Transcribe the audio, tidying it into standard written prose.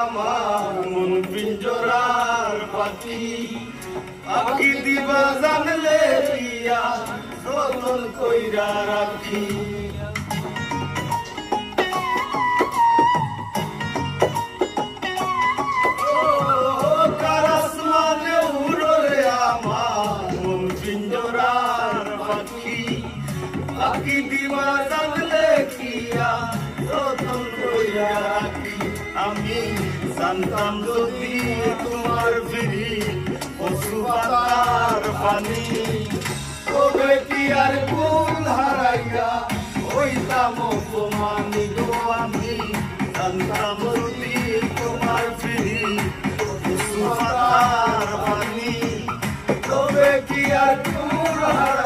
আমার মন পিঞ্জরার পাখি পাখি দিবা জানলে পিয়া যতন কইরা রাখি কারাস মানে উড়রে আমার মন পিঞ্জরার পাখি পাখি দিবা জানলে কিয়া যতন কইরা রাখি আমি জানতাম যদি তোমার ফিরি পশু পাতার পানি তবে কি আর ফুল হারাইয়া হইতাম অপমানি গো আমি জানতাম যদি তোমার ফিরি পশু পাতার পানি তবে কি আর ফুল হারাইয়া